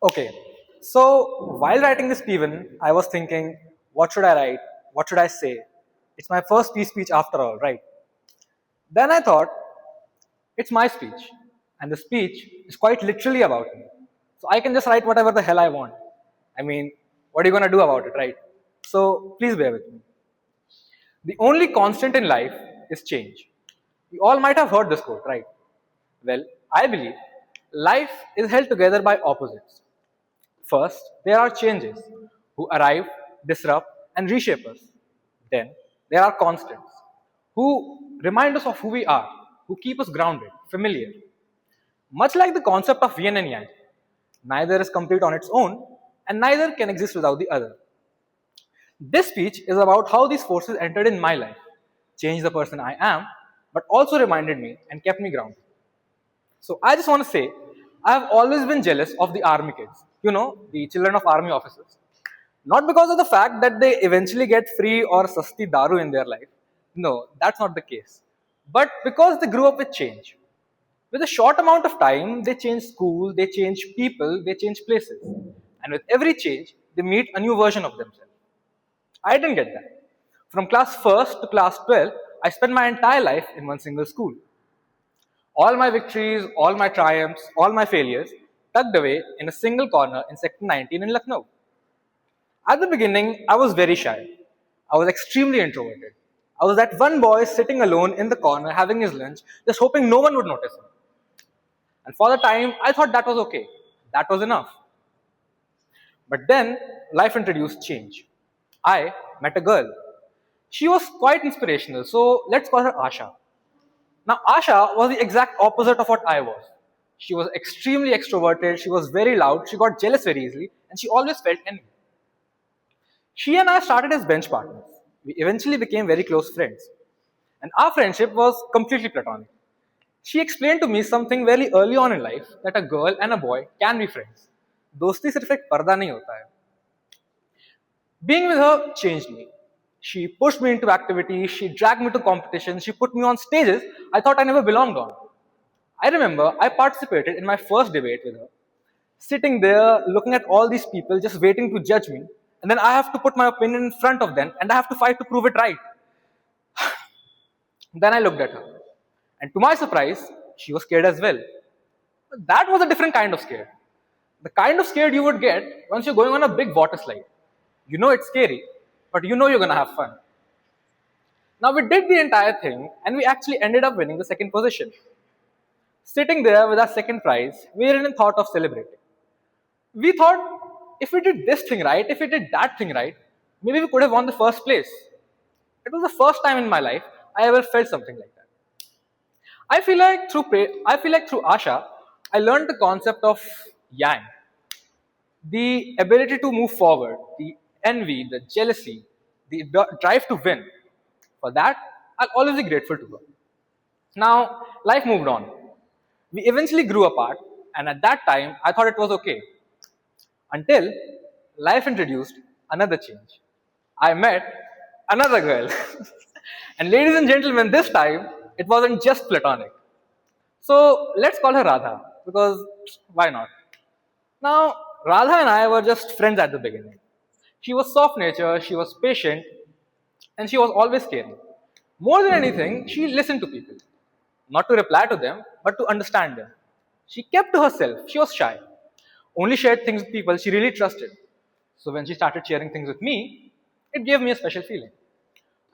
Okay, so while writing this Steven, I was thinking, what should I write? What should I say? It's my first peace speech after all, right? Then I thought, it's my speech, and the speech is quite literally about me. So I can just write whatever the hell I want. I mean, what are you gonna do about it, right? So please bear with me. The only constant in life is change. We all might have heard this quote, right? Well, I believe life is held together by opposites. First, there are changes who arrive, disrupt, and reshape us. Then, there are constants who remind us of who we are, who keep us grounded, familiar. Much like the concept of yin and yang, neither is complete on its own, and neither can exist without the other. This speech is about how these forces entered in my life, changed the person I am, but also reminded me and kept me grounded. So I just want to say, I have always been jealous of the army kids, the children of army officers. Not because of the fact that they eventually get free or sasti daru in their life. No, that's not the case. But because they grew up with change. With a short amount of time, they change school, they change people, they change places. And with every change, they meet a new version of themselves. I didn't get that. From class 1st to class 12, I spent my entire life in one single school. All my victories, all my triumphs, all my failures tucked away in a single corner in Sector 19 in Lucknow. At the beginning, I was very shy. I was extremely introverted. I was that one boy sitting alone in the corner having his lunch, just hoping no one would notice him. And for the time, I thought that was okay. That was enough. But then, life introduced change. I met a girl. She was quite inspirational, so let's call her Asha. Now, Asha was the exact opposite of what I was. She was extremely extroverted, she was very loud, she got jealous very easily, and she always felt envy. She and I started as bench partners. We eventually became very close friends. And our friendship was completely platonic. She explained to me something very early on in life that a girl and a boy can be friends. दोस्ती सिर्फ एक पर्दा नहीं होता है. Being with her changed me. She pushed me into activities, she dragged me to competitions, she put me on stages I thought I never belonged on. I remember I participated in my first debate with her, sitting there looking at all these people just waiting to judge me, and then I have to put my opinion in front of them and I have to fight to prove it right. Then I looked at her, and to my surprise, she was scared as well. But that was a different kind of scared. The kind of scared you would get once you're going on a big water slide. You know it's scary, but you know you're gonna have fun. Now we did the entire thing and we actually ended up winning the second position. Sitting there with our second prize, we didn't even thought of celebrating. We thought if we did this thing right, if we did that thing right, maybe we could have won the first place. It was the first time in my life I ever felt something like that. I feel like through Asha, I learned the concept of yang, the ability to move forward, the envy, the jealousy, the drive to win. For that, I'll always be grateful to her. Now, life moved on. We eventually grew apart, and at that time, I thought it was okay. Until life introduced another change. I met another girl. And ladies and gentlemen, this time, it wasn't just platonic. So let's call her Radha, because why not? Now, Radha and I were just friends at the beginning. She was soft natured, she was patient, and she was always caring. More than anything, she listened to people. Not to reply to them, but to understand them. She kept to herself, she was shy. Only shared things with people she really trusted. So when she started sharing things with me, it gave me a special feeling.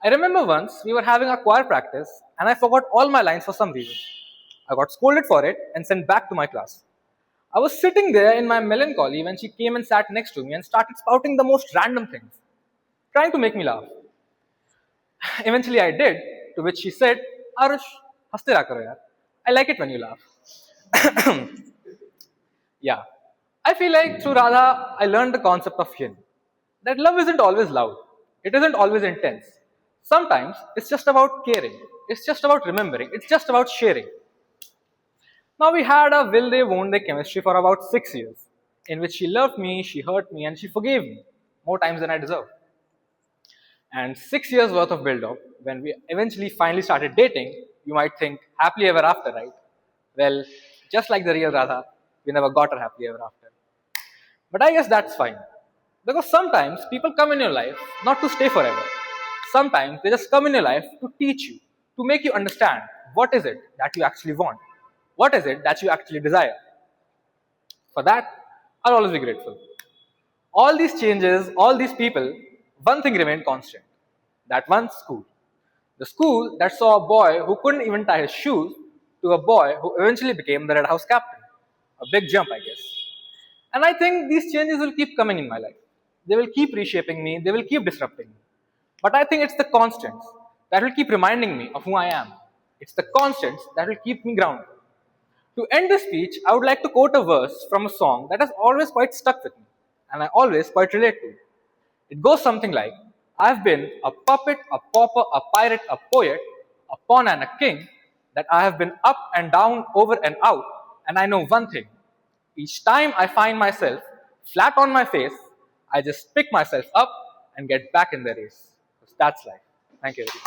I remember once we were having a choir practice and I forgot all my lines for some reason. I got scolded for it and sent back to my class. I was sitting there in my melancholy when she came and sat next to me and started spouting the most random things, trying to make me laugh. Eventually I did, to which she said, Arush, haste raha karo yaar. I like it when you laugh. Yeah. I feel like through Radha, I learned the concept of yin. That love isn't always loud. It isn't always intense. Sometimes it's just about caring. It's just about remembering. It's just about sharing. Now we had a will they won't they chemistry for about 6 years, in which she loved me, she hurt me, and she forgave me more times than I deserved. And 6 years worth of build up, when we eventually finally started dating, you might think happily ever after, right? Well, just like the real Radha, we never got her happily ever after. But I guess that's fine. Because sometimes people come in your life not to stay forever. Sometimes they just come in your life to teach you, to make you understand what is it that you actually want, what is it that you actually desire. For that, I'll always be grateful. All these changes, all these people, one thing remained constant. That one school. The school that saw a boy who couldn't even tie his shoes to a boy who eventually became the Red House captain. A big jump, I guess. And I think these changes will keep coming in my life. They will keep reshaping me, they will keep disrupting me. But I think it's the constants that will keep reminding me of who I am. It's the constants that will keep me grounded. To end this speech, I would like to quote a verse from a song that has always quite stuck with me, and I always quite relate to. It goes something like, I've been a puppet, a pauper, a pirate, a poet, a pawn and a king, that I have been up and down, over and out, and I know one thing. Each time I find myself flat on my face, I just pick myself up and get back in the race. Because that's life. Thank you, everybody.